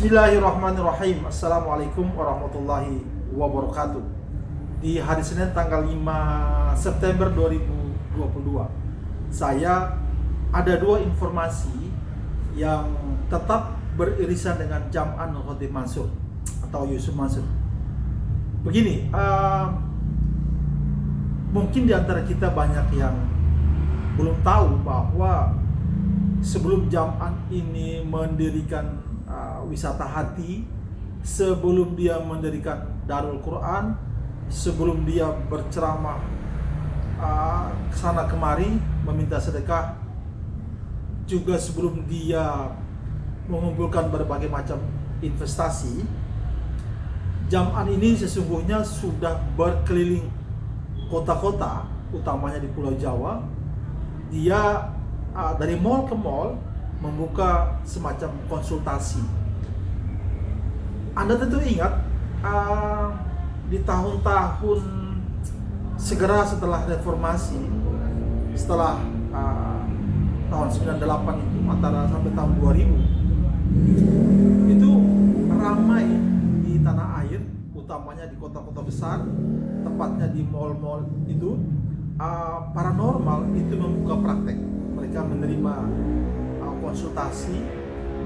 Bismillahirrahmanirrahim. Assalamualaikum warahmatullahi wabarakatuh. Di hari Senin tanggal 5 September 2022, saya ada dua informasi yang tetap beririsan dengan Jam'an Khatib Mansur atau Yusuf Mansur. Begini, mungkin di antara kita banyak yang belum tahu bahwa sebelum Jam'an ini mendirikan wisata hati, sebelum dia mendirikan Darul Quran, sebelum dia berceramah kesana kemari meminta sedekah, juga sebelum dia mengumpulkan berbagai macam investasi, Jam'an ini sesungguhnya sudah berkeliling kota-kota, utamanya di Pulau Jawa. Dia dari mall ke mall membuka semacam konsultasi. Anda tentu ingat di tahun-tahun segera setelah reformasi, setelah tahun 98 itu, antara sampai tahun 2000, itu ramai di tanah air, utamanya di kota-kota besar, tepatnya di mall-mall itu, paranormal itu membuka praktek. Mereka menerima konsultasi,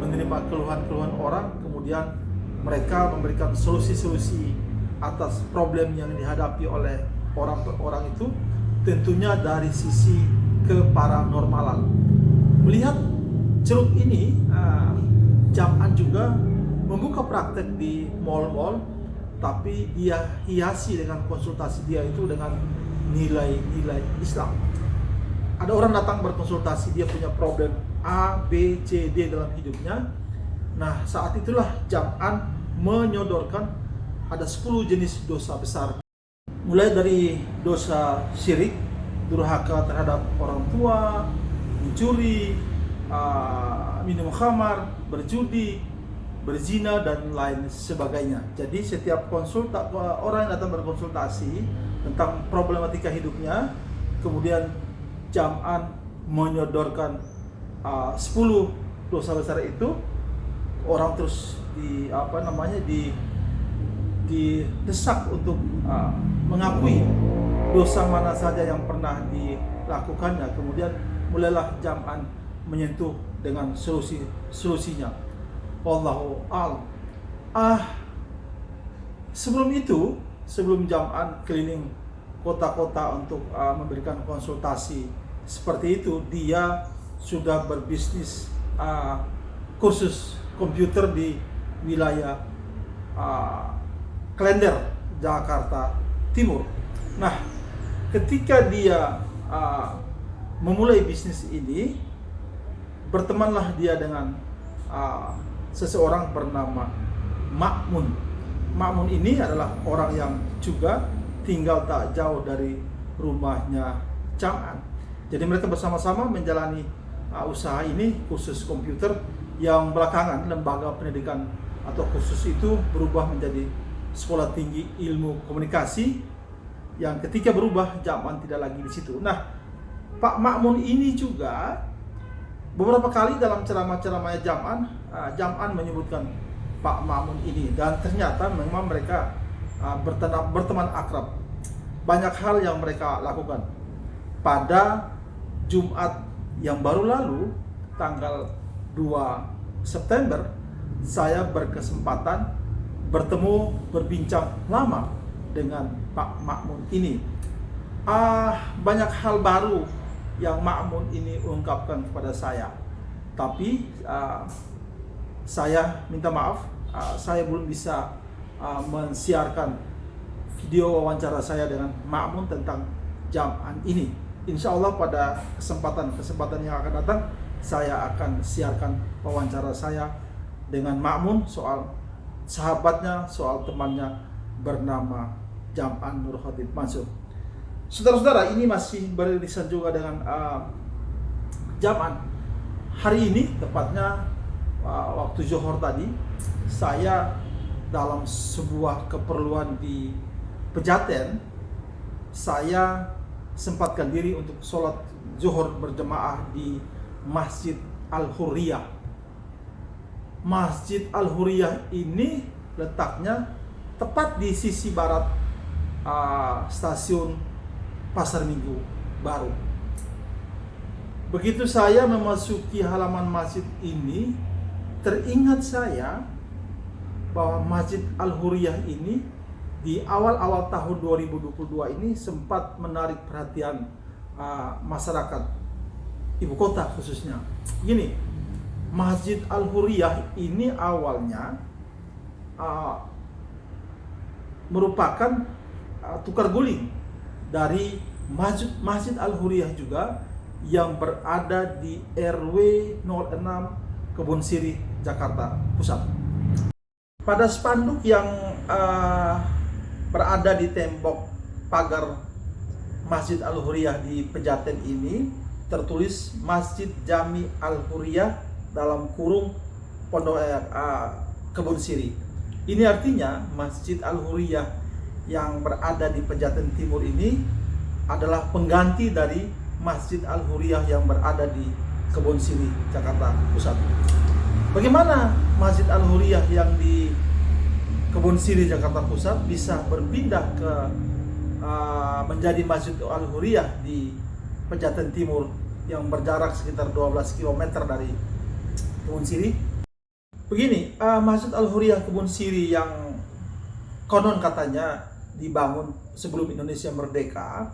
menerima keluhan-keluhan orang, kemudian mereka memberikan solusi-solusi atas problem yang dihadapi oleh orang itu, tentunya dari sisi keparanormalan. Melihat ceruk ini, Jam'an juga membuka praktek di mall-mall, tapi dia hiasi dengan konsultasi dia itu dengan nilai-nilai Islam. Ada orang datang berkonsultasi, dia punya problem A, B, C, D dalam hidupnya. Nah, saat itulah Jam'an menyodorkan ada 10 jenis dosa besar. Mulai dari dosa syirik, durhaka terhadap orang tua, mencuri, minum khamar, berjudi, berzina, dan lain sebagainya. Jadi setiap orang yang datang berkonsultasi tentang problematika hidupnya, kemudian Jam'an menyodorkan 10 dosa besar itu, orang terus didesak untuk mengakui dosa mana saja yang pernah dilakukannya. Kemudian mulailah Jam'an menyentuh dengan solusinya. Wallahu a'lam. Sebelum Jam'an keliling kota-kota untuk memberikan konsultasi seperti itu, dia sudah berbisnis kursus komputer di wilayah Klender, Jakarta Timur. Nah, ketika dia memulai bisnis ini, bertemanlah dia dengan seseorang bernama Ma'mun. Ma'mun ini adalah orang yang juga tinggal tak jauh dari rumahnya Jam'an. Jadi mereka bersama-sama menjalani usaha ini, kursus komputer, yang belakangan lembaga pendidikan atau kursus itu berubah menjadi Sekolah Tinggi Ilmu Komunikasi, yang ketika berubah Jam'an tidak lagi di situ. Nah, Pak Ma'mun ini juga beberapa kali dalam ceramah-ceramahnya Jam'an menyebutkan Pak Ma'mun ini, dan ternyata memang mereka berteman akrab. Banyak hal yang mereka lakukan. Pada Jumat yang baru lalu, tanggal 2 September, saya berkesempatan berbincang lama dengan Pak Ma'mun ini. Banyak hal baru yang Ma'mun ini ungkapkan kepada saya. Tapi saya minta maaf, saya belum bisa mensiarkan video wawancara saya dengan Ma'mun tentang Jam'an ini. Insya Allah pada kesempatan yang akan datang, saya akan siarkan wawancara saya dengan Ma'mun soal sahabatnya, soal temannya bernama Jam'an Nur Khatib Mansur. Saudara-saudara, ini masih beririsan juga dengan Jam'an. Hari ini, tepatnya waktu Zuhur tadi, saya dalam sebuah keperluan di Pejaten, saya sempatkan diri untuk sholat zuhur berjemaah di Masjid Al-Hurriyah. Masjid Al-Huriyah ini letaknya tepat di sisi barat stasiun Pasar Minggu Baru. Begitu saya memasuki halaman masjid ini, teringat saya bahwa Masjid Al-Huriyah ini di awal-awal tahun 2022 ini sempat menarik perhatian masyarakat ibu kota khususnya. Gini, Masjid Al-Huriyah ini awalnya merupakan tukar guling dari Masjid Al-Huriyah juga yang berada di RW 06 Kebun Sirih, Jakarta Pusat. Pada spanduk yang berada di tembok pagar Masjid Al-Huriyah di Pejaten ini tertulis Masjid Jami Al-Huriyah dalam kurung Pondok Kebun Sirih. Ini artinya Masjid Al-Huriyah yang berada di Pejaten Timur ini adalah pengganti dari Masjid Al-Huriyah yang berada di Kebun Sirih, Jakarta Pusat. Bagaimana Masjid Al-Huriyah yang di Kebun Sirih, Jakarta Pusat bisa berpindah ke menjadi Masjid Al-Huriyah di Pejaten Timur yang berjarak sekitar 12 km dari Kebun Sirih? Begini, Masjid Al-Huriyah Kebun Sirih yang konon katanya dibangun sebelum Indonesia merdeka,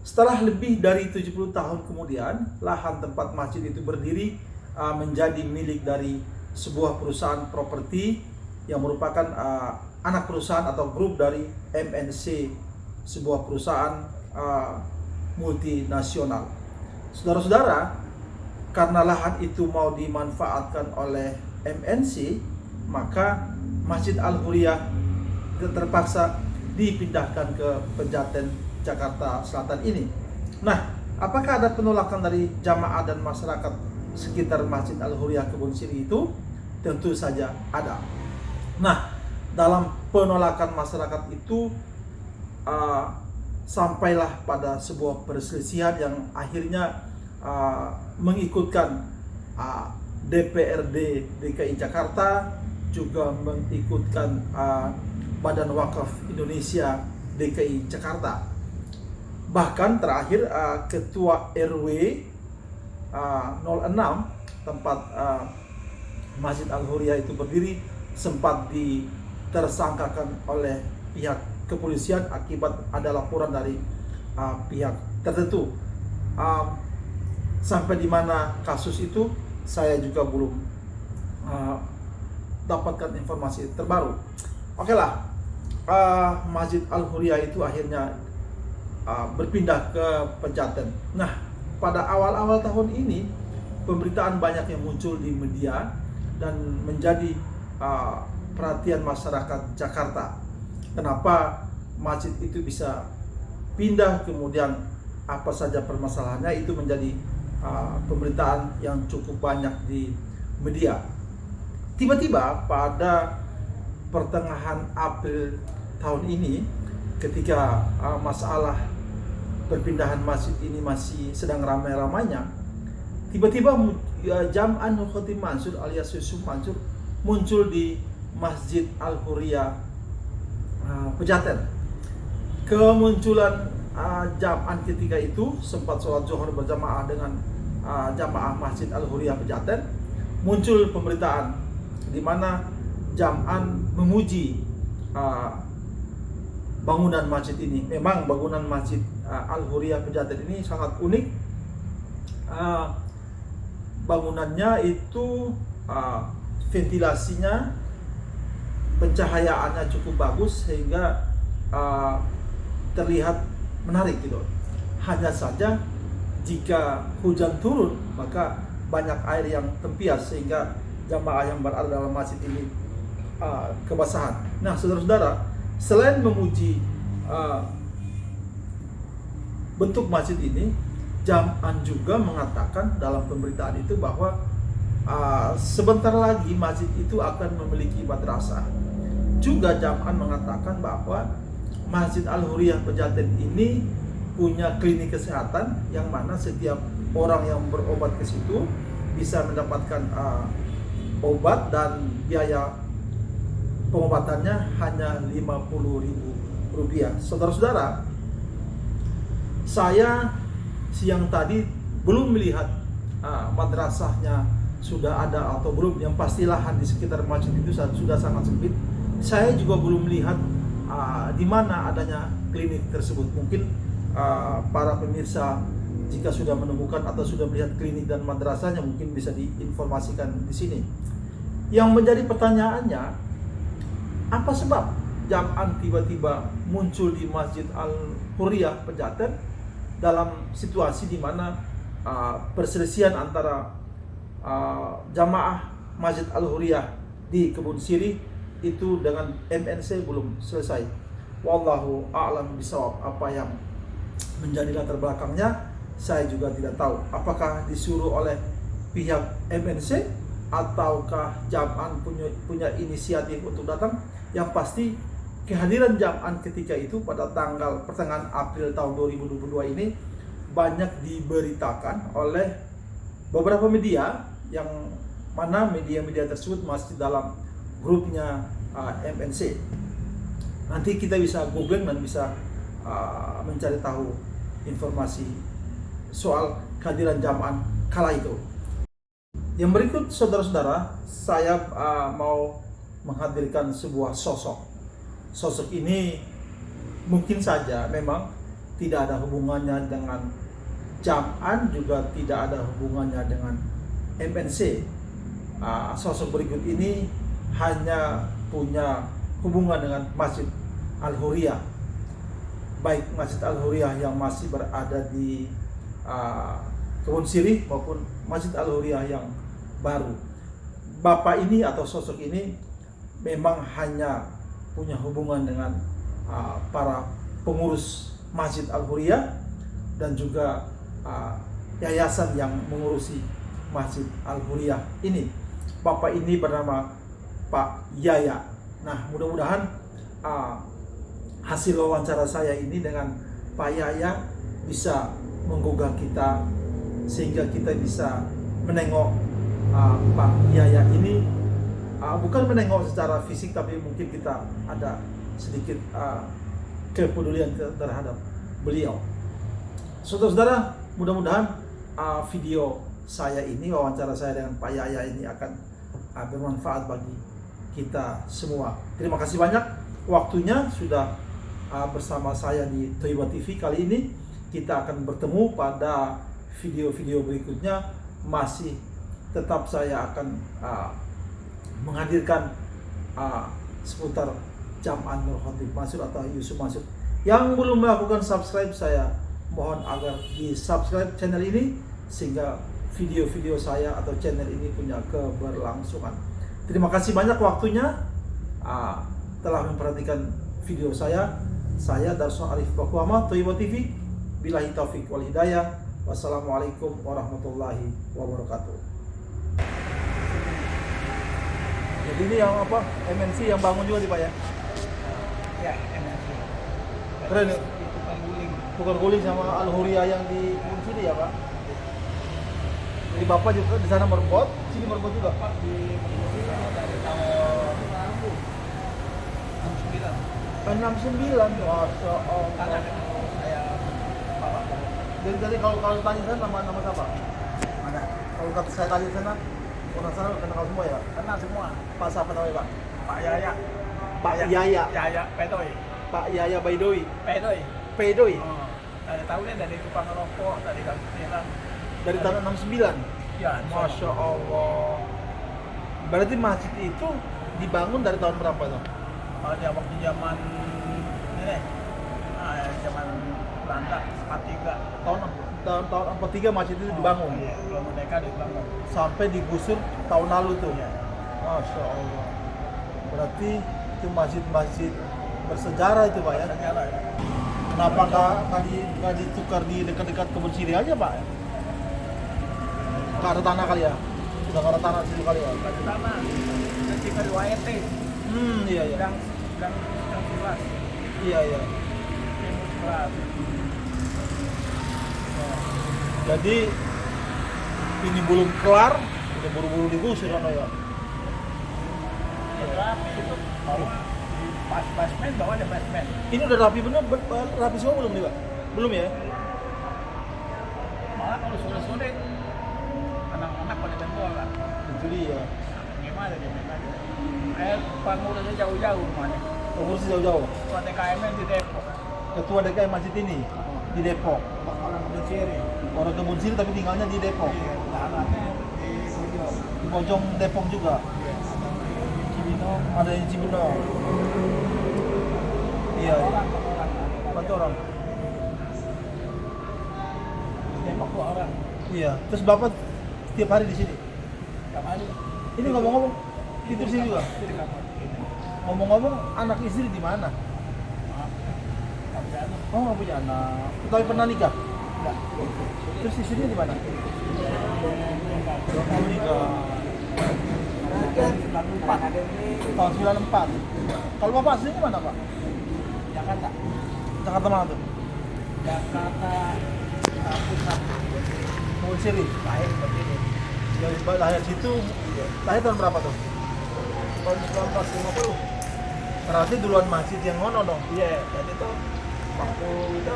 setelah lebih dari 70 tahun kemudian, lahan tempat masjid itu berdiri menjadi milik dari sebuah perusahaan properti yang merupakan anak perusahaan atau grup dari MNC, sebuah perusahaan multinasional. Saudara-saudara, karena lahan itu mau dimanfaatkan oleh MNC, maka Masjid Al-Huriyah terpaksa dipindahkan ke Pejaten, Jakarta Selatan ini. Nah, apakah ada penolakan dari jamaah dan masyarakat sekitar Masjid Al-Huriyah Kebun Sirih itu? Tentu saja ada. Nah, dalam penolakan masyarakat itu sampailah pada sebuah perselisihan yang akhirnya mengikutkan DPRD DKI Jakarta, juga mengikutkan Badan Wakaf Indonesia DKI Jakarta. Bahkan terakhir Ketua RW 06 tempat Masjid Al-Huriyah itu berdiri sempat ditersangkakan oleh pihak kepolisian akibat ada laporan dari pihak tertentu. Sampai di mana kasus itu saya juga belum dapatkan informasi terbaru. Oke lah, Masjid Al-Huriyah itu akhirnya berpindah ke Pejaten. Nah, pada awal-awal tahun ini pemberitaan banyak yang muncul di media dan menjadi perhatian masyarakat Jakarta. Kenapa masjid itu bisa pindah, kemudian apa saja permasalahannya, itu menjadi pemberitaan yang cukup banyak di media. Tiba-tiba pada pertengahan April tahun ini, ketika masalah perpindahan masjid ini masih sedang ramai-ramainya, tiba-tiba Jam'an Nur Khotim Mansur alias Yusuf Mansur muncul di Masjid Al-Huriyah Pejaten. Kemunculan Jam'an ketika itu sempat sholat zuhur berjamaah dengan jamaah Masjid Al-Huriyah Pejaten. Muncul pemberitaan di mana Jam'an memuji bangunan masjid ini. Memang bangunan Masjid Al-Huriyah Pejaten ini sangat unik. Bangunannya itu ventilasinya, pencahayaannya cukup bagus sehingga terlihat menarik gitu. Hanya saja jika hujan turun maka banyak air yang tempias sehingga jamaah yang berada dalam masjid ini kebasahan. Nah, saudara-saudara, selain memuji bentuk masjid ini, Jam'an juga mengatakan dalam pemberitaan itu bahwa sebentar lagi masjid itu akan memiliki madrasah. Juga Jam'an mengatakan bahwa Masjid Al-Huriyah Pejaten ini punya klinik kesehatan yang mana setiap orang yang berobat ke situ bisa mendapatkan obat dan biaya pengobatannya hanya Rp50.000. Saudara-saudara, saya siang tadi belum melihat madrasahnya sudah ada atau belum. Yang pasti lahan di sekitar masjid itu sudah sangat sempit. Saya juga belum melihat di mana adanya klinik tersebut. Mungkin para pemirsa jika sudah menemukan atau sudah melihat klinik dan madrasahnya mungkin bisa diinformasikan di sini. Yang menjadi pertanyaannya, apa sebab Jam'an tiba-tiba muncul di Masjid Al-Hurriyah Pejaten dalam situasi di mana perselisihan antara jamaah Masjid Al-Hurriyah di Kebun Sirih itu dengan MNC belum selesai. Wallahu a'lam bishawab. Apa yang menjadi latar belakangnya saya juga tidak tahu. Apakah disuruh oleh pihak MNC ataukah Jam'an punya inisiatif untuk datang? Yang pasti kehadiran Jam'an ketika itu pada tanggal pertengahan April tahun 2022 ini banyak diberitakan oleh beberapa media, yang mana media-media tersebut masih dalam grupnya MNC. Nanti kita bisa googling dan bisa mencari tahu informasi soal kehadiran Jam'an kala itu. Yang berikut, saudara-saudara, saya mau menghadirkan sebuah sosok. Sosok ini mungkin saja memang tidak ada hubungannya dengan Jam'an, juga tidak ada hubungannya dengan MNC. Sosok berikut ini hanya punya hubungan dengan Masjid Al-Hurriyah, baik Masjid Al-Hurriyah yang masih berada di Kebun Sirih maupun Masjid Al-Hurriyah yang baru. Bapak ini atau sosok ini memang hanya punya hubungan dengan para pengurus Masjid Al-Hurriyah dan juga yayasan yang mengurusi Masjid Al-Hurriyah ini. Bapak ini bernama Pak Yaya. Nah, mudah-mudahan hasil wawancara saya ini dengan Pak Yaya bisa menggugah kita sehingga kita bisa menengok Pak Yaya ini, bukan menengok secara fisik, tapi mungkin kita ada sedikit kepedulian terhadap beliau. Saudara-saudara, mudah-mudahan video saya ini, wawancara saya dengan Pak Yaya ini akan bermanfaat bagi kita semua. Terima kasih banyak waktunya sudah bersama saya di Toiba TV. Kali ini kita akan bertemu pada video-video berikutnya. Masih tetap saya akan menghadirkan seputar Jam'an Nur Khotib Mansur atau Yusuf Mansur. Yang belum melakukan subscribe, saya mohon agar di subscribe channel ini sehingga video-video saya atau channel ini punya keberlangsungan. Terima kasih banyak waktunya telah memperhatikan video saya. Saya Darso Arif Bakuama, Toiba TV. Billahi taufik wal hidayah. Wassalamualaikum warahmatullahi wabarakatuh. Jadi ini yang apa? MNC yang bangun juga nih Pak ya? Ya, MNC. Keren ya? Itu kan guling. Tukar guling sama Al-Hurriyah yang di sini ya Pak? Jadi Bapak juga di sana merbot, sini merbot juga? Pak di dari tahun 69. 69, Masya Karena Allah. saya bapak. Jadi kalau tanya sana nama siapa? Mana? Kalau kata saya tanya sana, orang sana kenal semua ya? Kenal semua. Pak siapa namanya Pak? Pak Yaya. Pak Yaya. Yaya Pedoy. Pak Yaya Baidoy. Pedoy. Pedoy. Oh, dari tahunnya dari tukang rokok, dari kantinan. Dari tahun 69. Ya, Masya Allah. Berarti masjid itu dibangun dari tahun berapa tuh? Dia waktu zaman ini, zaman Belanda 43. Tahun 43 masjid itu dibangun. Iya, belum merdeka dibangun. Sampai digusur tahun lalu tuh. Iya. Masya Allah. Berarti itu masjid-masjid bersejarah itu Pak ya? Sejarah ya. Kenapa nggak ditukar di dekat-dekat Kebun Sirih aja Pak? Nggak ada tanah kali ya? Udah nggak ada tanah situ kali ya? Baju tanah, ketika di WT, Iya iya. dan 11, Iya iya. timur 11. Jadi ini belum kelar, udah buru-buru digusur kan ya? rapi itu bawah di pas basement, bawah ada basement. Ini udah rapi bener, rapi semua belum nih Pak? Belum ya? Malah kalau sore-sore anak-anak pada main bola. Itu dia. Gimana dia main lagi? Pengurusnya jauh-jauh rumahnya. Pengurus jauh-jauh. Ketua DKM di Depok. Ketua DKM masjid ini di Depok. Orang Bunciri. Orang Kebun Siri tapi tinggalnya di Depok. Iya, daerahnya di Bojong. Di Bojong Depok juga. Iya, ada di Cibinong. Ada di Cibinong. Iya. Orang. Bantu orang. Depok 2 orang. Iya. Terus Bapak setiap hari di sini. Tiap hari. Ini ngomong-ngomong itu sini juga. Itu di kamar. Ini. Ngomong-ngomong anak istri di mana? Maaf. Nggak punya anak. Oh, nggak punya anak. Tapi pernah nikah. Nggak. Terus istrinya di mana? Oh, nikah. Tahun 94. Kalau Bapak aslinya mana, Pak? Jakarta. Jakarta mana tuh? Jakarta Pusat. Kebun Siri. Lahir seperti ini. Dari lahir situ. Lahir tahun berapa tuh? Tahun 1950. Berarti duluan masjid yang ngono dong. Iya, jadi tuh waktu itu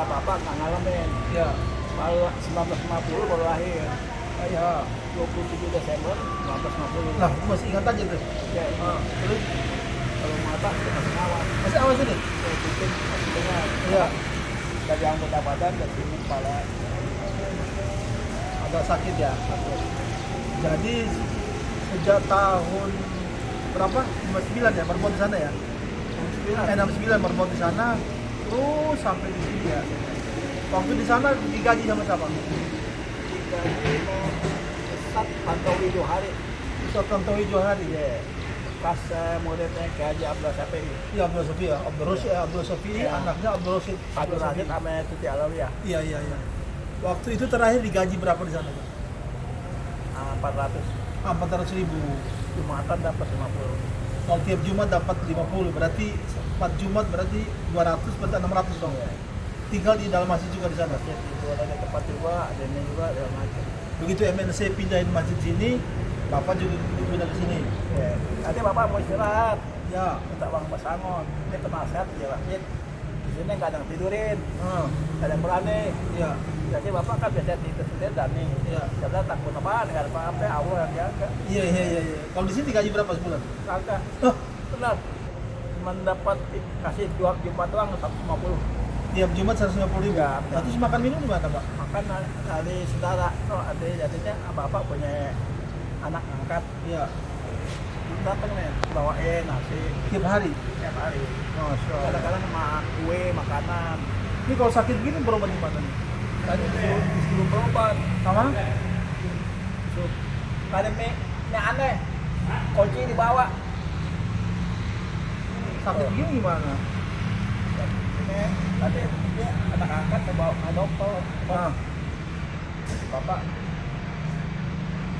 bapak nggak ngalamin. Iya. Kalau 1950 baru lahir. Iya. 27 Desember 1950. Nah, aku masih ingat aja tuh. Ya, Terus kalau mata itu masih ngawat. masih awas ini? Kalau bikin masih dengar. Iya. Dari anggota badan dan sini kepala. Agak sakit ya. Jadi sejak tahun berapa? 59 ya berbuat di sana ya? 69 berbuat di sana. Terus sampai di sini ya. Waktu di sana digaji sama siapa? Digaji Ustaz Tantowi Johari. Ustaz Tantowi Johari. Iya. Pas muridnya ke Haji Abdul Syafi'i. Iya, Abdul Syafi'i ya. Abdul Syafi'i, Ya. anaknya Abdul Rasyid. Abdul Rashid sama Tuti Alawiyah. Iya, iya, iya. Waktu itu terakhir digaji berapa di sana, Pak? 400. 400.000. Jumatan dapat 50. Kalau tiap Jumat dapat 50, berarti 4 Jumat berarti 200, berarti 600 dong. Iya. Tinggal di dalam masjid juga di sana. Masjid itu ada tempat juga, ada ini juga, ada macam. Begitu MNC pindahin masjid sini, Bapak juga pindah ke sini. Ya. Nanti bapak mau istirahat, Ya. minta uang pesangon. Ini penasehat di masjid. Di sini nggak ada yang tidurin, Ah, nggak ada yang berani. ya. Jadi bapak kan biasa tidur sendiri dan nih. Iya. Karena takut apa, nggak ada apa-apa, Allah yang jaga. Iya, iya, iya, iya. Kalau di sini gaji berapa sebulan? Kagak, Hah, benar. Mendapat kasih Jumat doang 150. tiap Jumat 150.000. Iya. Nah, terus makan minum di mana, Pak? Makan dari saudara, oh, ada jadinya bapak punya anak angkat. Iya. Datang nih, bawain nasi Tiap hari. tiap hari. Masya Allah. Kadang-kadang kue, makanan. Ini kalau sakit gini berobat di mana nih? Tadi disuruh berobat. Sama? Disuruh. Tadi mie aneh. Kunci dibawa. Sakit gini gimana? Ini tadi dia anak angkat dibawa ke dokter. Nah, Bapak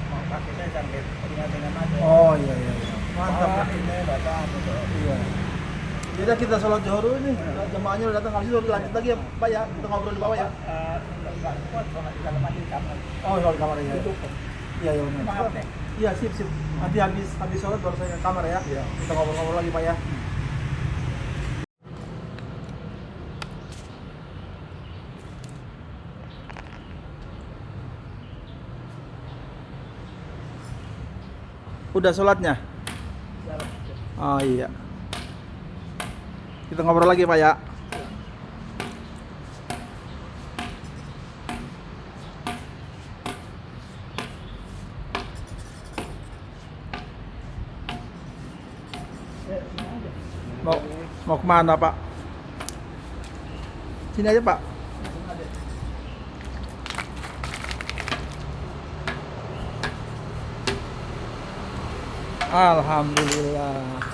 mau kakinya sakit ringan-ringan aja. oh iya, iya, iya. Mantap. Bawa Ya. ini datang gitu. Iya. Jadi kita sholat zuhur ini, jemaahnya udah datang, habis itu lanjut lagi ya Pak ya, kita ngobrol di bawah ya. Enggak kuat kalau di dalam aja di kamar. Oh, sholat kamar ya. Duduk. Iya, iya benar. Maaf nih. Iya, sip, sip. Nanti habis sholat baru saya ke kamar ya. Iya. Kita ngobrol-ngobrol lagi Pak ya. Udah sholatnya? Oh iya. Kita ngobrol lagi Pak ya. Mau kemana Pak? Sini aja Pak. Alhamdulillah.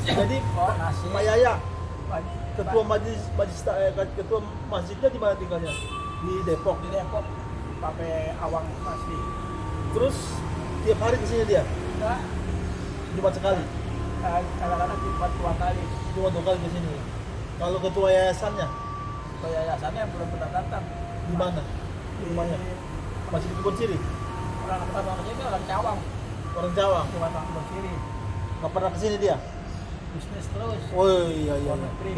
Jadi nasi. Pak Yaya, ketua ketua masjidnya di mana tinggalnya? Di Depok. Di Depok pakai awang nasi. Terus tiap hari kesini dia? Enggak, Jumat sekali. kadang-kadang Jumat 2 kali. Jumat 2 kali kesini. Kalau ketua yayasannya Yayasannya belum pernah datang. di mana? rumahnya? Masih di Kebon Siri? Orang namanya itu orang Cawang, Orang Cawang? cuma orang Kebon Siri. Nggak pernah kesini dia? Bisnis terus. Oh iya iya. Luar negeri.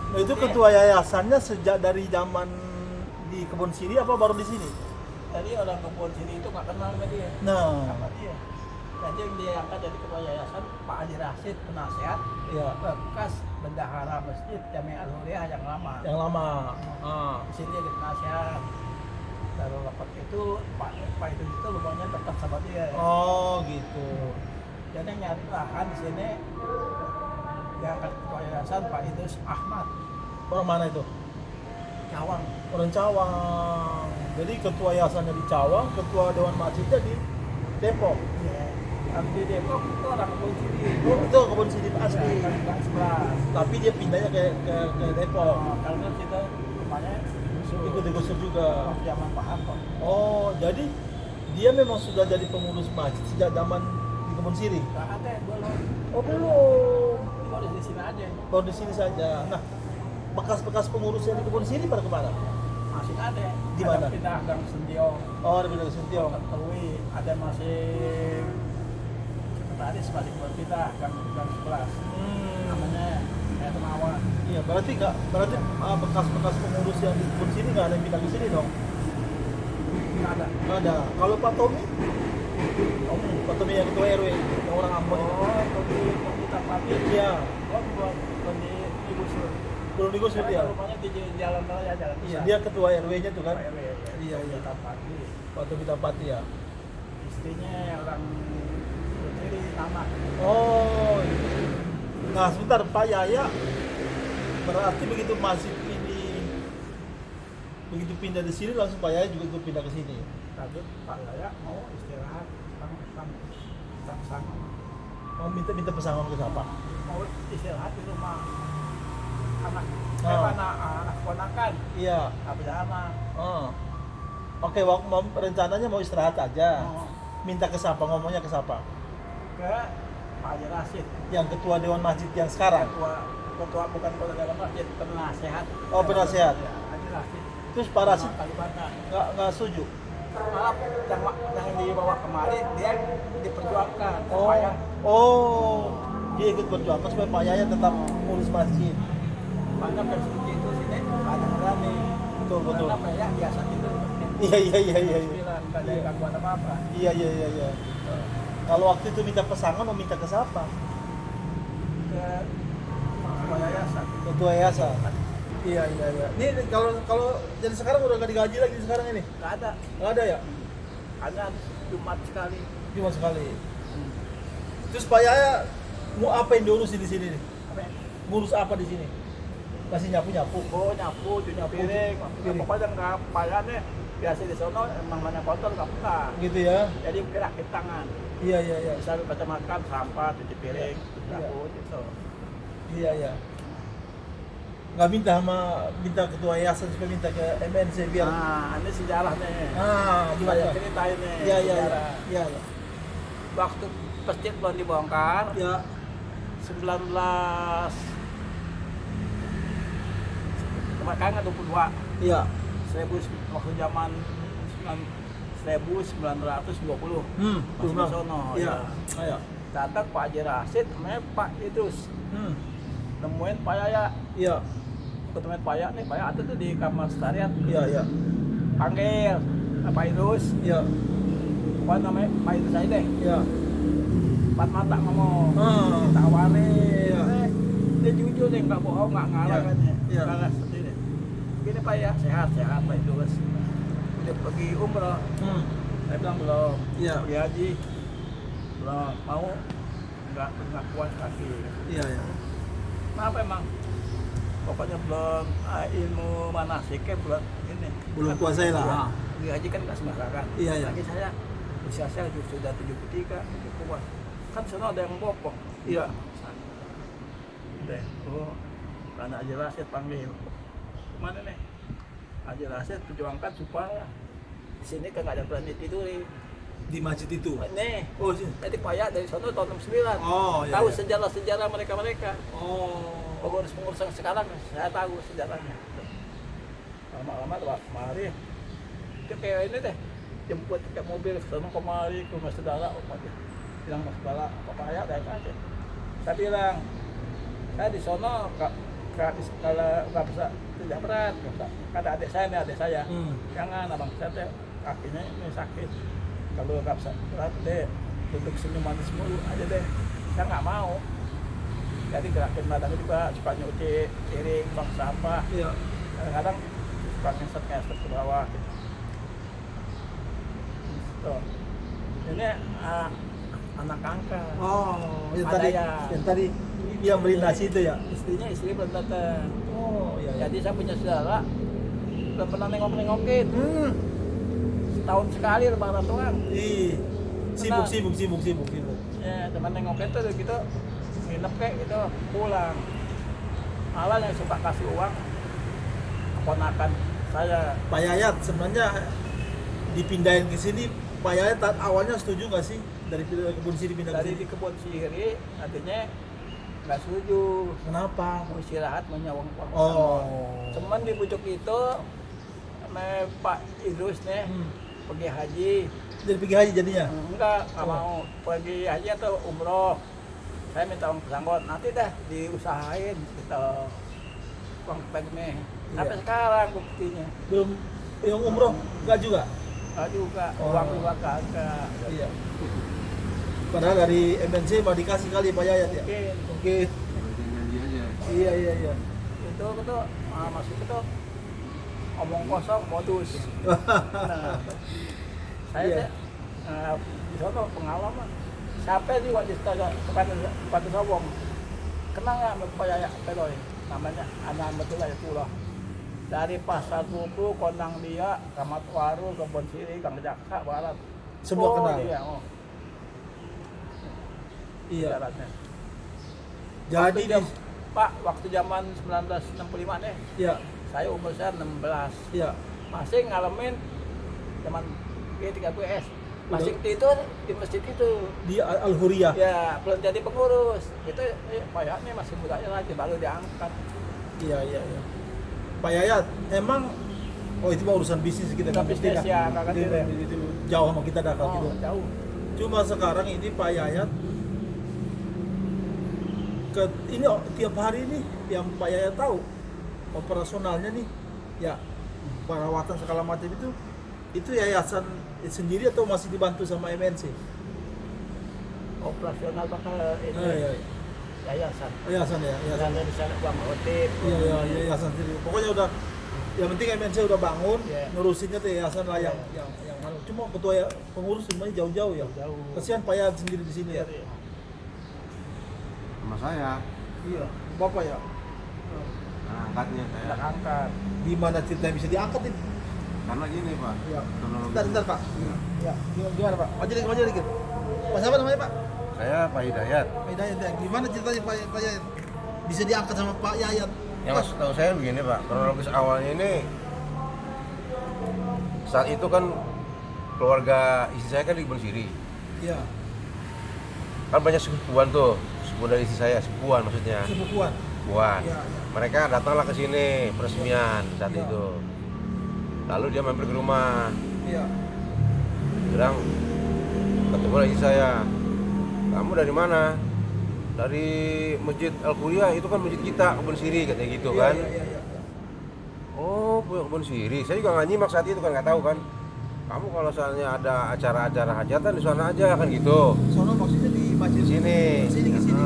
Nah, itu ketua yayasannya sejak dari zaman di Kebon Siri apa baru di sini? Jadi orang Kebon Siri itu nggak kenal sama dia. Nah, Sama dia. Jadi yang dia angkat jadi ketua yayasan Pak Haji Rashid, penasehat ya bekas bendahara masjid Jami' Al-Huriyah yang lama. yang lama. Di sini dia jadi penasehat. Lalu rapat itu Pak itu rumahnya tetap sama dia. Oh gitu. Jadi nyari lahan di sini yang angkat ketua yayasan Pak Idrus Ahmad Orang mana itu? Cawang. Orang Cawang. Jadi ketua yayasannya di Cawang, ketua dewan masjidnya di Depok. Ya. Kalau di Depok itu orang Kebon Siri. Oh, itu Kebon Siri asli. Kan 11. Tapi dia pindahnya ke Depok. Karena kita rumahnya Ikut digusur juga. zaman Pak Harto. Oh, jadi dia memang sudah jadi pengurus masjid sejak zaman di Kebon Siri. Nggak ada dulu. Oh, belum. Baru di sini aja. Baru di sini saja. Nah, bekas-bekas pengurus yang di Kebon Siri pada kemana? Masih ada. Di mana? Ada pindah Gang Sendiong. Oh, ada pindah ke Sentiong. Terui. Ada masih sekretaris masih berpindah Gang 11. Namanya kayak Temawan. Iya, berarti bekas-bekas pengurus yang di Kebon Siri nggak ada yang pindah ke sini dong? Nggak ada. Nggak ada. Kalau Pak Tommy? Pak Tommy yang ketua RW, yang orang Ambon itu. Oh, di Tapati. Iya, Oh, buat di Gusur. belum digusur dia. Rumahnya di jalan raya, jalan Iya, besar. dia ketua RW-nya tuh kan. RW. Iya, iya. Di Tapati. Pak Tommy Tapati ya. Istrinya orang Kiri nama. Oh, iya. Nah sebentar Pak Yaya, berarti begitu masjid ini begitu pindah di sini langsung Pak Yaya juga ikut pindah ke sini. Tadi Pak Yaya mau istirahat, sang Mau minta pesangon ke siapa? mau istirahat di rumah anak Oh. anak ponakan. Iya. Apa sama? Oh. Oke, rencananya mau istirahat aja. Mau Minta ke siapa? Ngomongnya ke siapa? ke Pak Haji Rashid. Yang ketua dewan masjid yang sekarang. Ketua bukan ketua dewan masjid, penasehat. Oh, penasehat. Ya, Haji Rashid. Terus Pak Rashid Kalimantan. nggak setuju. Maaf, yang dibawa kemari dia diperjuangkan Oh, supaya dia ikut berjuang supaya Pak Yaya tetap ngurus masjid. banyak dari itu sini banyak berani. Betul. Karena Pak Yaya biasa itu. Iya. Nggak ada gangguan apa-apa. Iya. Kalau waktu itu minta pesangon mau minta ke siapa? Ke Ketua Yayasan. Ketua yayasan. Iya. Ini kalau jadi sekarang udah nggak digaji lagi sekarang ini? Nggak ada. Nggak ada ya? Hanya Jumat sekali. Cuma sekali. Terus Pak Yaya mau apa yang diurusin di sini nih? Apa ya? Ngurus apa di sini? Masih nyapu. Oh, nyapu, cuci piring. Piring. Pokoknya nggak payahnya. Biasa di sono emang banyak kotor nggak peka. Gitu ya? Jadi gerakin tangan. Iya. Bisa baca makan, sampah, cuci piring, nyapu gitu. Iya. Nggak minta ketua yayasan supaya minta ke MNC biar. Nah, ini sejarahnya. Gimana? Saya ceritain nih. Iya. sejarah. Iya. Waktu masjid belum dibongkar, Ya. 19 kemarin 22. Iya. 1000 waktu zaman 1920. Masih di sono. Iya. Ya. Ayo. Datang Pak Haji Rashid, namanya Pak Idrus. Nemuin Pak Yaya. Iya. Ketemuin Pak Yaya nih, Pak Yaya tuh di kamar sekretariat. Iya. Panggil Pak Idrus. Iya. Apa namanya? Pak Idrus aja deh. Iya. Empat mata ngomong. Ah. Ditawarin. Iya. Dia jujur deh, nggak bohong, nggak ngalah Iya. kan ya. Iya. Ngalah seperti ini. Gini Pak ya, sehat Pak Idrus. Udah pergi umroh. Saya bilang belum. Iya. Pergi haji. Belum. Mau? Nggak kuat kaki. Iya. Kenapa emang? Pokoknya belum ilmu manasiknya belum ini. Belum kuasai lah. Iya. Pergi haji kan nggak sembarangan. Iya. Lagi saya usia saya sudah 73, cukup kuat. Kan sana ada yang bopong. Iya. Deh, karena Haji Rashid panggil. Mana nih? Haji Rashid perjuangkan supaya di sini kan nggak ada berani tidurin. Di masjid itu. Nih, Oh, sih. jadi Pak Ya dari sana tahun 69. Oh, iya. Tahu sejarah-sejarah mereka. Oh. Pengurus-pengurus yang sekarang saya tahu sejarahnya. Lama-lama tuh kemari Dia kayak ini deh, jemput pakai mobil ke sana kemari ke rumah saudara, bilang mas saudara apa ya naik aja. Saya bilang, saya di sono kalau nggak bisa tidak berat, kata adik saya nih, adik saya, jangan abang saya teh kakinya ini sakit, kalau nggak bisa berat deh, duduk senyum manis mulu aja deh, saya nggak mau. Jadi gerakin badannya juga suka nyuci piring, bang sampah, Iya. kadang-kadang suka ngeset ke bawah gitu. Tuh. Ini anak angkat. Oh, yang Ada tadi, ya. yang tadi yang beli nasi itu ya. Istri belum datang. Oh, iya. Jadi saya punya saudara belum pernah nengok-nengokin. Setahun sekali lebaran doang. Ih, sibuk. Ya, teman nengokin tuh gitu nginep kayak gitu pulang. Malah yang suka kasih uang keponakan saya. Pak Yayat sebenarnya dipindahin ke sini. Pak Yayat awalnya setuju nggak sih dari kebun siri pindah ke Dari sini? di kebun sihiri artinya nggak setuju. Kenapa? Mau istirahat, mau nyawang uang. Oh. Cuman di pucuk itu sama Pak Idrus nih pergi haji. Jadi pergi haji jadinya? Enggak mau pergi haji atau umroh. Saya minta uang pesanggot, nanti dah diusahain gitu uang peng nih. Sampai Iya. sekarang buktinya. Belum yang umroh nggak juga? Nggak juga, Oh. uang juga kagak. Iya. Padahal dari MNC mau dikasih kali Pak Yayat ya? Mungkin Oke. Janji aja. Iya. itu masuk itu omong kosong modus. Nah, saya Iya. teh, di sana pengalaman. Siapa sih waktu sepatu sobong? Kenal nggak sama Pak Yaya Peloy? Namanya anak betul ya pulau. Dari Pasar Buku, Kondang Dia, Kamat Waru, Kebon Siri, Kang Jaksa, Barat. Semua kenal? Iya, Iya. ibaratnya. Jadi Waktu zaman 1965 deh, ya, saya umur saya 16. ya. Masih ngalamin zaman G30S. Masih tidur di masjid itu. Di Al-Huriyah. Ya, belum jadi pengurus. Itu kayaknya masih mudanya lagi baru diangkat. Iya. Pak Yayat, emang itu mah urusan bisnis kita Udah ngerti bisnis dah. ya, nggak ngerti deh. Itu jauh sama kita dah kalau gitu. Jauh. Cuma sekarang ini Pak Yayat ini tiap hari nih yang Pak Yayat tahu operasionalnya nih ya perawatan segala macam itu yayasan sendiri atau masih dibantu sama MNC? Operasional bakal ini Iya. yayasan. Yayasan ya, yayasan. Yayasan di sana Bang Otip. Iya, yayasan sendiri. Pokoknya udah yang penting MNC udah bangun, Iya. ngurusinnya tuh yayasan lah yang Iya. yang anu. Cuma ketua pengurus semuanya jauh-jauh ya. Jauh. Kasihan Pak Yayat sendiri di sini ya. Sama saya. Iya, Bapak ya. Nah, angkatnya Anak saya. angkat. Gimana ceritanya bisa diangkat ini? Karena gini Pak. Iya. Kronologi. Bentar Pak. Ya, gimana Pak? Maju dikit. Pak siapa namanya Pak? Saya Pak Hidayat. Pak Hidayat ya. Gimana ceritanya Pak Yayat? Bisa diangkat sama Pak Yayat? Yang maksud tahu saya begini Pak, kronologis awalnya ini saat itu kan keluarga istri saya kan di Kebun Siri. Iya. Kan banyak sepupuan tuh, sepupu dari istri saya, sepupuan maksudnya. Sepupuan. Sepupuan. Iya. Mereka datanglah ke sini peresmian saat Iya. itu. Lalu dia mampir ke rumah, Iya. bilang ketemu lagi saya. Kamu dari mana? Dari Masjid Al-Quriyah, itu kan masjid kita, Kebun Siri katanya gitu kan. Iya. Oh, Kebun Siri. Saya juga nggak nyimak saat itu kan, nggak tahu kan. Kamu kalau misalnya ada acara-acara hajatan di sana aja kan gitu. Sono maksudnya di masjid Di sini. Ke sini.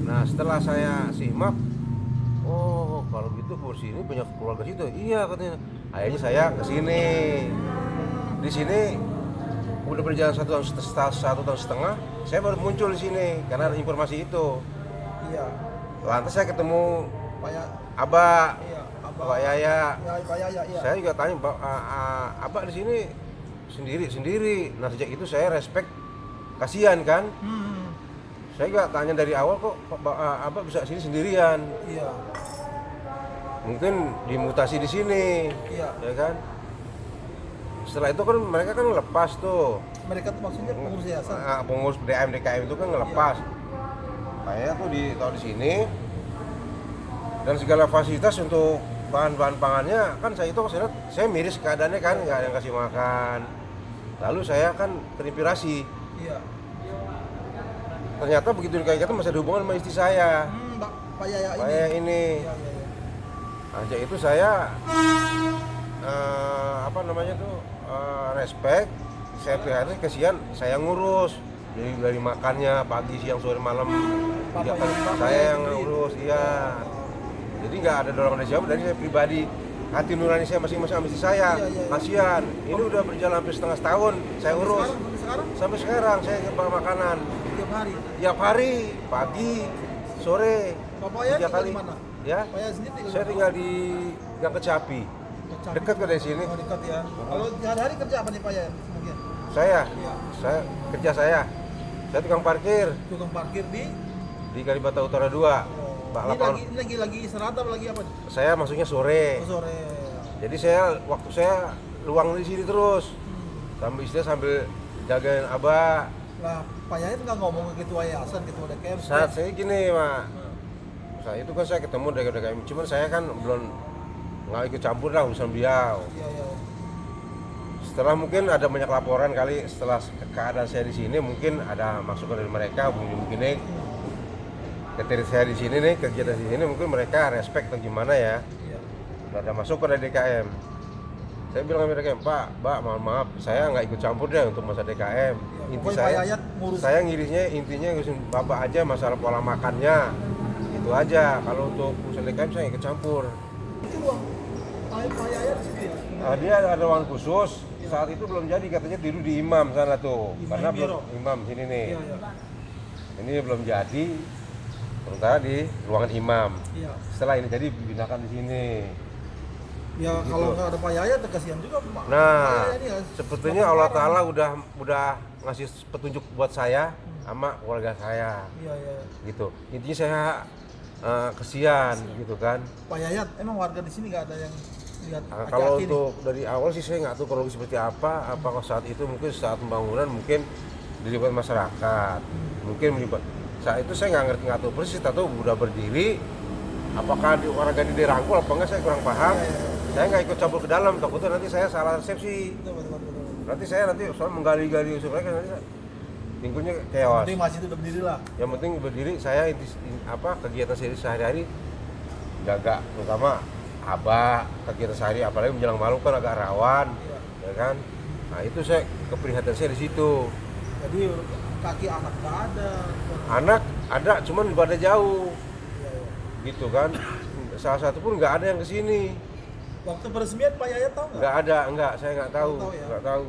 Nah, setelah saya simak, oh kalau gitu Kebun Siri banyak keluarga situ. Iya katanya. Akhirnya saya ke sini. Di sini udah berjalan satu tahun setengah, saya baru muncul di sini karena ada informasi itu. Iya. Lantas saya ketemu Pak Yayat. Abah, Iya. Pak Yaya. Ya, Pak Yayat. Iya. Saya juga tanya, Abah di sini sendiri. Nah sejak itu saya respect, kasihan kan. Saya juga tanya dari awal kok Abah bisa sini sendirian. Iya. Mungkin dimutasi di sini, Iya. ya kan. Setelah itu kan mereka kan lepas tuh. Mereka tuh maksudnya pengurus yayasan. Pengurus DKM itu kan ngelepas. Saya tuh ditaruh di sini dan segala fasilitas untuk bahan-bahan pangannya kan saya itu saya miris keadaannya kan, nggak ada yang kasih makan. Lalu saya kan terinspirasi. Iya. Ternyata begitu kayak gitu masih ada hubungan sama istri saya. Pak Yaya ini. Pak Yaya ini. Iya, iya, iya. Aja itu saya respect. Saya prihatin, kesian, saya ngurus dari makannya pagi, siang, sore, malam. Papa Iya, yang- saya yang ngurus, iya. Jadi nggak ada dorongan dari siapa, dari saya pribadi. Hati nurani saya masing-masing sama istri saya. Iya, iya, iya. Kasihan, ini udah berjalan hampir setengah tahun saya urus. Sekarang Sampai sekarang saya bawa makanan tiap hari. tiap hari, pagi, sore, Bapak Yaya 3 tinggal kali. di mana? Ya, Pak Yaya sendiri tinggal saya di tinggal di Gang Kecapi. mana? Dekat ke dari sini. Oh, dekat ya. Kalau hari-hari kerja apa nih Pak Yaya? Mungkin Saya, Iya. kerja saya tukang parkir tukang parkir di Kalibata Utara 2. Pak ini lapangan. lagi istirahat apa lagi apa nih? Saya masuknya sore. Oh, sore. Jadi waktu saya luang di sini terus. Sambil istri sambil jagain Abah. Lah, Pak Yaya itu nggak ngomong ke ketua yayasan, ketua DKM. Saat saya gini, Mak. Saya itu kan saya ketemu dengan DKM, cuman saya kan belum nggak ikut campur lah urusan beliau. Iya, iya. Setelah mungkin ada banyak laporan kali setelah keadaan saya di sini, mungkin ada masukan dari mereka, mungkin nih ketika saya di sini nih, kegiatan di sini mungkin mereka respect atau gimana ya. Iya. Ada masukan dari DKM. Saya bilang sama DKM, Pak, Mbak, mohon maaf, saya nggak ikut campur deh untuk masa DKM. Inti pokoknya Pak saya, Yayat ngurus. saya ngirisnya intinya ngurusin Bapak aja masalah pola makannya, itu aja. Kalau untuk urusan DKM saya nggak ikut campur. Itu ruang Pak Yaya di situ ya? Dia ada ruangan khusus. Saat itu belum jadi, katanya tidur di imam sana tuh. Imam Karena belum Biro. imam sini nih. Iya, iya. Ini belum jadi. Sementara di ruangan imam. Iya. Setelah ini jadi digunakan di sini. Ya Gitu. kalau nggak ada Pak Yaya terkasihan juga Pak. Nah, Pak Yaya ini ya, sepertinya Allah Ta'ala udah ngasih petunjuk buat saya sama keluarga saya. Iya, iya. Gitu. Intinya saya kesian gitu kan. Pak Yayat, emang warga di sini nggak ada yang lihat Kalau aki-aki nih? untuk dari awal sih saya nggak tahu kronologi seperti apa. Apakah saat itu mungkin saat pembangunan mungkin dilibat masyarakat, mungkin melibat. Saat itu saya nggak tahu persis. Tahu udah berdiri. Apakah warga ini dirangkul apa enggak saya kurang paham. Saya nggak ikut campur ke dalam. Takutnya nanti saya salah resepsi. Betul, betul, betul, betul. Nanti saya soal menggali-gali usul mereka nanti lingkungannya chaos. Penting masih itu udah berdiri lah. Yang penting berdiri saya kegiatan sehari-hari jaga, terutama Abah, kegiatan sehari apalagi menjelang malam kan agak rawan, Iya. ya kan. Nah itu saya keprihatinan saya di situ. Jadi kaki anak nggak ada. Anak ada, cuman pada jauh, Iya, iya. gitu kan. Salah satu pun nggak ada yang kesini, Waktu peresmian Pak Yaya tahu nggak? nggak, saya nggak tahu, Nggak tahu ya? nggak tahu,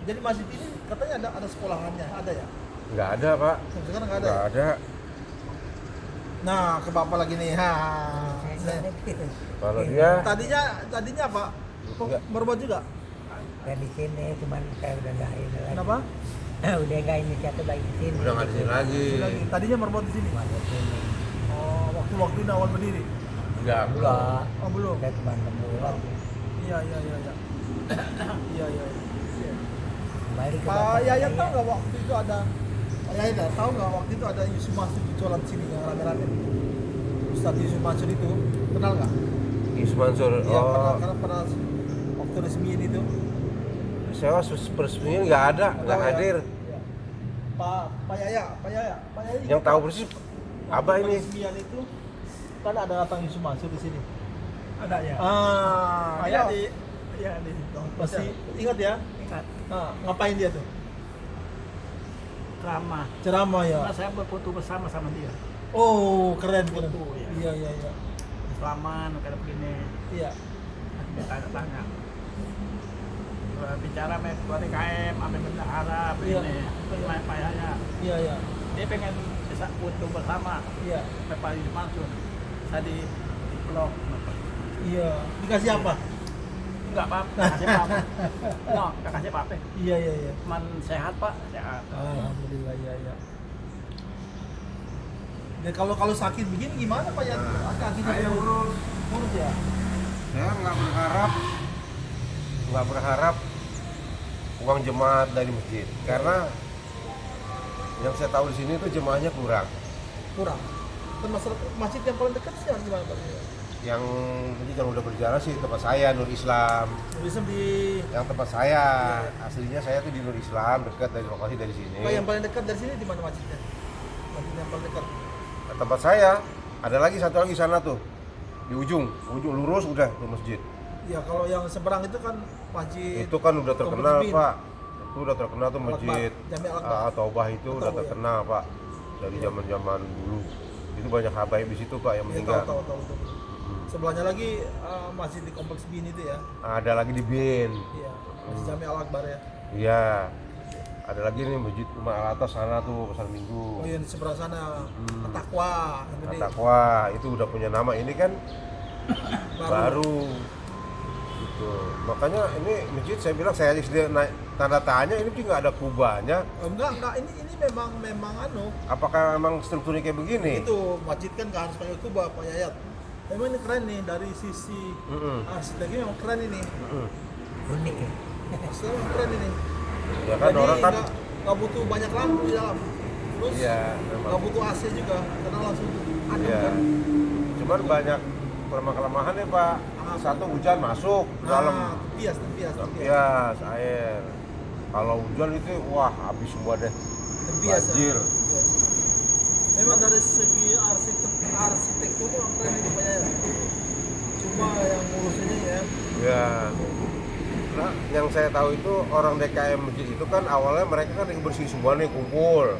Jadi masjid ini katanya ada sekolahannya, ada ya? nggak ada Pak, Sampai sekarang nggak ada. nggak Ya? ada. Nah, ke bapak lagi nih. Ha. Kalau dia Tadinya apa? Nggak. Merbot juga? Dan di sini cuman kayak udah nggak ini lagi. Kenapa? Udah nggak inisiatif lagi di sini. udah nggak di sini lagi, Tadinya merbot di sini. Cuma di sini. Oh, waktu ini awal berdiri. nggak. Enggak. Oh, belum. Saya cuma nemu lagi. Iya, iya, iya, iya. Iya, iya. Kembali ke Pak bapak Yaya saya. tahu nggak waktu itu ada Pak Yaya tahu nggak waktu itu ada Yusuf Mansur jualan di sini yang rame-rame. Ustadz Yusuf Mansur itu kenal nggak? Yusuf Mansur, Iya, oh, karena pada waktu resmiin itu. saya peresmian nggak ada, nggak Tahu ya? hadir. Iya. Pak Yaya. Yang tahu persis Abah ini. Resmian itu kan ada datang Yusuf Mansur di sini. Ada ya. Ah, Kayak iya. di Masih ingat ya? ingat Nah, ngapain dia tuh? ceramah. Ceramah ya. Karena saya berfoto bersama sama dia. Oh, keren keren. Foto, ya. Iya, iya, iya. Selamat kayak begini. Iya. Dia tanya. Bicara sama ketua DKM, sama bendahara, Iya. begini. Terus Pak Yaya. Iya, iya. Dia pengen bisa foto bersama. Iya. Pak Yusuf Mansur. Saya di blog. Iya. Dikasih apa? Enggak Pak, nggak kasih apa-apa. No, nggak kasih apa-apa. Iya, iya, iya. Cuman sehat Pak, sehat. Alhamdulillah, iya, iya. Dan kalau sakit begini gimana Pak ya? Kakinya Saya urus. urus ya. Saya nggak berharap uang jemaat dari masjid, karena yang saya tahu di sini itu jemaahnya kurang. Kurang. Dan masjid yang paling dekat sih gimana Pak? yang masjid yang udah berjalan sih tempat saya Nur Islam. Bisa di Yang tempat saya aslinya saya tuh di Nur Islam, dekat dari lokasi dari sini. oh, yang paling dekat dari sini di mana masjidnya? Masjid yang paling dekat. Tempat saya ada lagi satu lagi sana tuh di ujung lurus udah tuh masjid. Ya kalau yang seberang itu kan masjid. Itu kan udah terkenal Kompleks Bin. Pak. Itu udah terkenal tuh Al-Akbar, masjid Jami Al-Akbar. Taubah itu udah Tahu, ya. terkenal Pak dari zaman-zaman dulu. Itu banyak habaib di situ Pak yang Ya, meninggal. tahu. Sebelahnya lagi masjid di kompleks Bin itu ya. Ada lagi di Bin. Iya, Masjid Jami Al-Akbar ya. Iya. Ada lagi nih masjid Umar Al-Atas sana tuh pasar Minggu. Oh yang di seberang sana, Takwa yang gede. Takwa itu udah punya nama ini kan baru. Gitu. Makanya ini masjid saya bilang saya naik tanda tanya ini nggak ada kubahnya. Oh, enggak, ini memang anu. Apakah memang strukturnya kayak begini? Itu masjid kan nggak harus pakai kubah, Pak Yayat. Memang ini keren nih dari sisi arsiteknya memang keren ini. Unik ya. Maksudnya memang keren ini. Ya kan Jadi orang kan nggak butuh banyak lampu di dalam. Terus iya memang. nggak butuh AC juga karena langsung adem Iya. kan. Cuman banyak kelemahan ya Pak. Satu hujan masuk ke dalam. Tempias. Tempias air. Kalau hujan itu wah habis semua deh. Tempias. Banjir. Ya. Memang dari segi arsitektur memang keren ini Pak Yayat. Cuma yang ngurusinnya ya. Ya. Nah, yang saya tahu itu orang DKM masjid itu kan awalnya mereka kan yang bersih semua nih kumpul.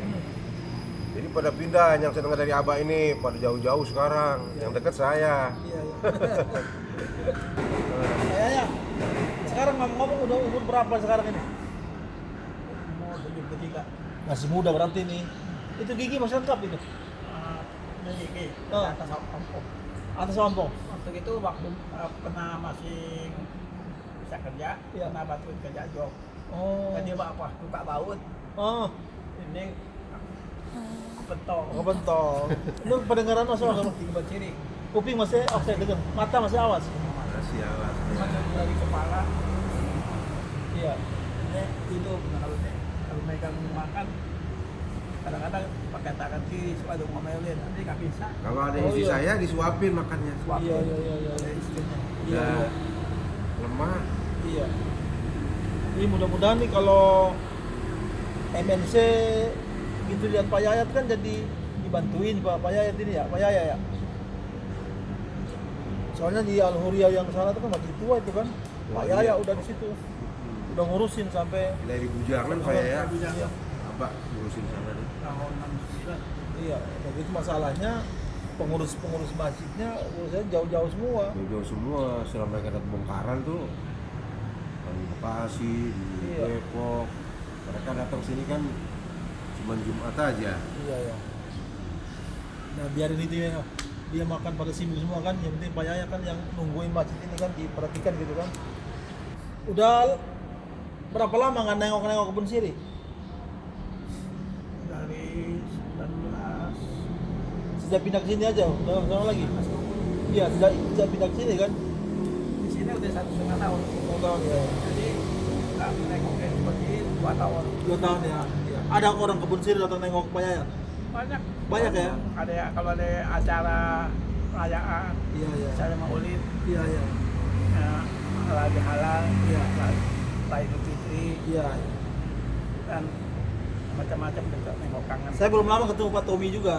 Jadi pada pindah yang saya dengar dari Abah ini pada jauh-jauh sekarang. Yang dekat saya. Iya. Ya. Sekarang ngomong udah umur berapa sekarang ini? Umur 73. Masih muda berarti nih. Itu gigi masih lengkap itu. Ini Oh. atas kampung. Atas ompong. Waktu itu waktu pernah masih bisa kerja, Iya. pernah bantuin kerja job. Oh. Kan dia apa? Buka baut. Oh, Ini pentol. kebentol. Lu pendengaran masih apa? Tiga ciri. Kuping masih oke dengar. Mata masih awas. Makasih ya Mas. Cuma dari kepala. Iya. Ini hidup. Nah, kalau megang makan, kadang-kadang pakai tangan kiri suka ada ngomelin, nanti nggak bisa. Kalau ada Oh, istri iya. saya disuapin makannya. Iya. Ada istrinya. Iya. Ya. Lemah. Iya. Ini mudah-mudahan nih kalau MNC gitu lihat Pak Yayat kan jadi dibantuin Pak Yayat ini ya, Pak Yayat ya. Soalnya di Al-Huriyah yang sana itu kan masih tua itu kan. Pak iya. Yayat udah di situ. Udah ngurusin sampai Dari bujangan saya ya. Iya. Abah ngurusin sana nih. Tahun 69. Iya, begitu masalahnya pengurus masjidnya urusannya jauh-jauh semua. Jauh-jauh semua setelah mereka ada pembongkaran tuh di Bekasi, di Iya. Depok. Mereka datang sini kan cuma Jumat aja. Iya. Nah biarin itu ya, dia makan pada sibuk semua kan, yang penting Pak Yaya kan yang nungguin masjid ini kan diperhatikan gitu kan. Udah berapa lama nggak nengok-nengok kebun sirih? Dari 19 Sejak pindah ke sini aja, udah nggak sana lagi? Iya, sejak pindah ke sini kan? di sini udah 1,5 tahun. 2 tahun ya. Jadi nggak nengokin seperti 2 tahun. 2 tahun ya. Iya. Ada orang kebun sirih datang nengok Pak Yaya? Banyak. Banyak ya? Ada kalau ada acara perayaan, Iya. acara maulid, Iya. lagi halal, Iya. lagi Idul Fitri, Iya. dan macam-macam juga nengok kangen. Saya belum lama ketemu Pak Tommy juga.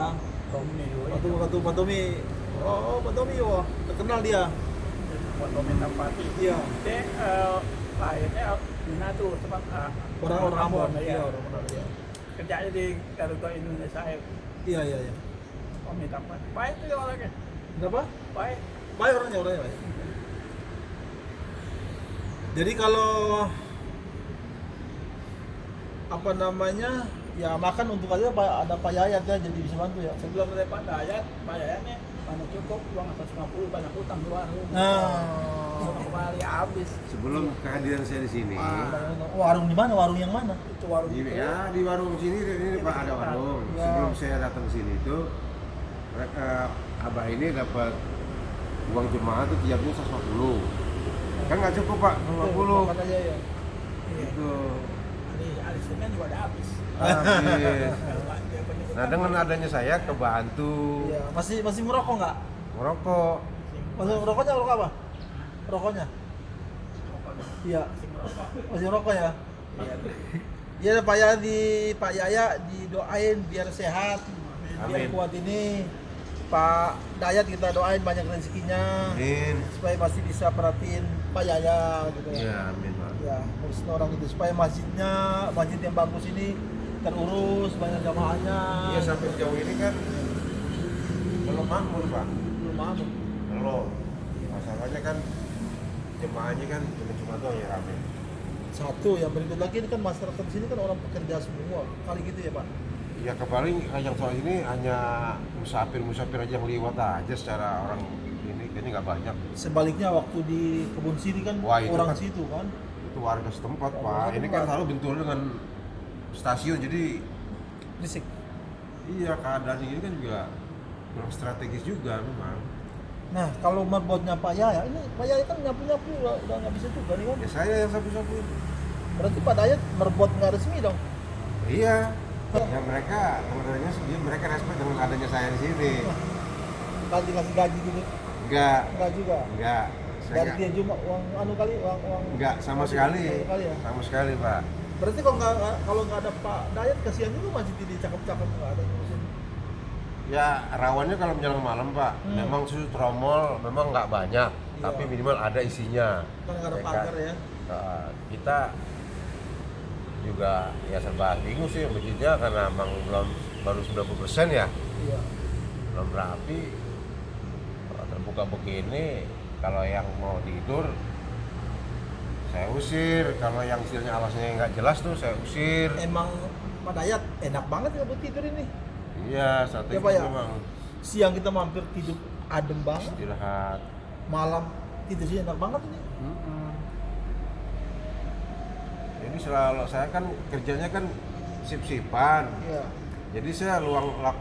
Tommy juga. Ketemu Pak Tommy. Oh, Pak Tommy, wah, terkenal dia. Buat Tommy Tampati. Iya. Dia lahirnya Mina tuh tempat Orang Ambon. ya. Iya, orang Ambon. Iya. Kerjanya di Garuda Indonesia Air. Iya. Tommy Tampati. Baik tuh dia orangnya. Kenapa? Baik. Baik orangnya baik. Jadi kalau apa namanya ya makan untuk aja ada Pak Yayat ya jadi bisa bantu ya. Sebelum ada Pak Dayat nih mana cukup uang atas 50 banyak utang di warung. Nah, Kembali habis. Sebelum kehadiran saya di sini, warung di mana? Warung yang mana? Itu warung itu. ya di warung sini ini Pak ada warung. Ya. Sebelum saya datang ke sini itu mereka Abah ini dapat uang jemaah tuh tiapnya 150. Kan nggak cukup Pak, 50. Makan aja ya. Itu. Hari Senin juga ada habis. Habis. Nah dengan adanya saya kebantu Iya, masih merokok nggak? merokok. Masih rokoknya rokok apa? Rokoknya? Iya. Masih rokok ya? Iya Pak Yaya Pak Yaya didoain biar sehat, biar Amin. kuat ini. Pak Dayat kita doain banyak rezekinya, Amin. supaya masih bisa perhatiin Pak Yaya gitu ya. Iya, amin Pak. Ya, terus orang itu supaya masjid yang bagus ini terurus, banyak jamaahnya. Iya, sampai sejauh ini kan belum makmur Pak. Belum mampu. Belum. Masalahnya kan jemaahnya kan cuma doang yang rame. Satu yang berikut lagi ini kan masyarakat di sini kan orang pekerja semua, kali gitu ya Pak. Ya kepaling yang soal ini hanya musafir aja yang lewat aja secara orang ini kayaknya nggak banyak. Sebaliknya waktu di kebun siri kan Wah, itu orang kan- situ kan. Itu warga setempat Warga Pak. Ini kan setempat. selalu bentur dengan stasiun jadi Berisik. iya keadaan ini kan juga kurang strategis juga memang. Nah, kalau marbotnya Pak Yaya, ini Pak Yaya kan nyapu-nyapu udah nggak bisa juga nih kan. Ya saya yang sapu-sapu. Berarti Pak Dayat merbot nggak resmi dong. Iya. Ya mereka sebenarnya sih mereka respect dengan adanya saya di sini. Kalau dikasih gaji gitu, Enggak, enggak juga. enggak. Saya Dari enggak, dia cuma uang uang. enggak sama sekali. Sama sekali ya. Sama sekali, Pak. Berarti kalau nggak ada Pak Dayat kasihan juga masjid ini cakep-cakep nggak ada yang ngurusin. Ya rawannya kalau menjelang malam, Pak. Memang susu tromol memang nggak banyak, tapi minimal ada isinya. Kan nggak ada Ya kan? pagar ya. Nah, kita juga ya serba bingung sih masjidnya karena emang baru 90% ya, Iya. belum rapi. Kalau terbuka begini, kalau yang mau tidur saya usir, kalau yang istilahnya alasnya nggak jelas tuh saya usir. Emang Pak Dayat enak banget ya buat tidur ini. Iya, strategi Ya, Pak, ya? memang Siang kita mampir tidur adem banget, istirahat. malam tidur sih enak banget ini. Jadi selalu saya kan kerjanya kan sip-sipan. Iya. Jadi saya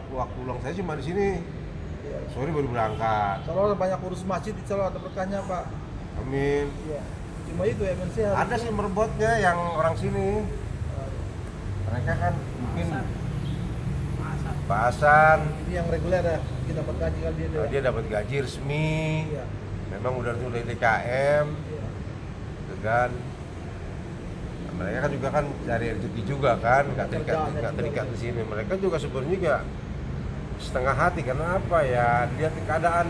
waktu luang saya cuma di sini. Iya. Sore baru berangkat. Kalau banyak urus masjid, insya Allah ada berkahnya Pak. Amin. Iya. Cuma itu MNC harus. Ada sih merbotnya yang orang sini. Mereka kan mungkin Pak Hasan, Ini yang reguler ya, kita dapat gaji kali dia. dia dapat gaji resmi. Iya. Memang udah tulis DKM, Iya. gitu kan. Nah, mereka kan juga kan cari rezeki juga kan, nggak terikat di sini. Mereka juga sebenarnya juga setengah hati karena apa ya? Lihat keadaan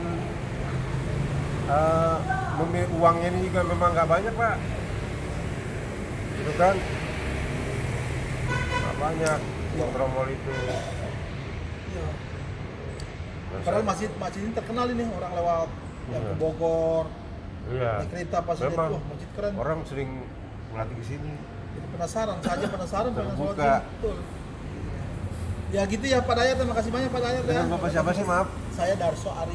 uangnya ini juga memang nggak banyak Pak, gitu kan? Nggak banyak uang tromol itu. Iya. Dan Padahal saya- masjid ini terkenal ini orang lewat yang Iya. ke Bogor, Iya. naik kereta pas lihat Memang wah masjid keren. orang sering melatih ke sini. Jadi penasaran, saja penasaran pengen sholat Terbuka. sini. Betul. Ya gitu ya Pak Dayat, terima kasih banyak Pak Dayat ya. Dengan Bapak siapa sih, maaf? Saya Darso Arif.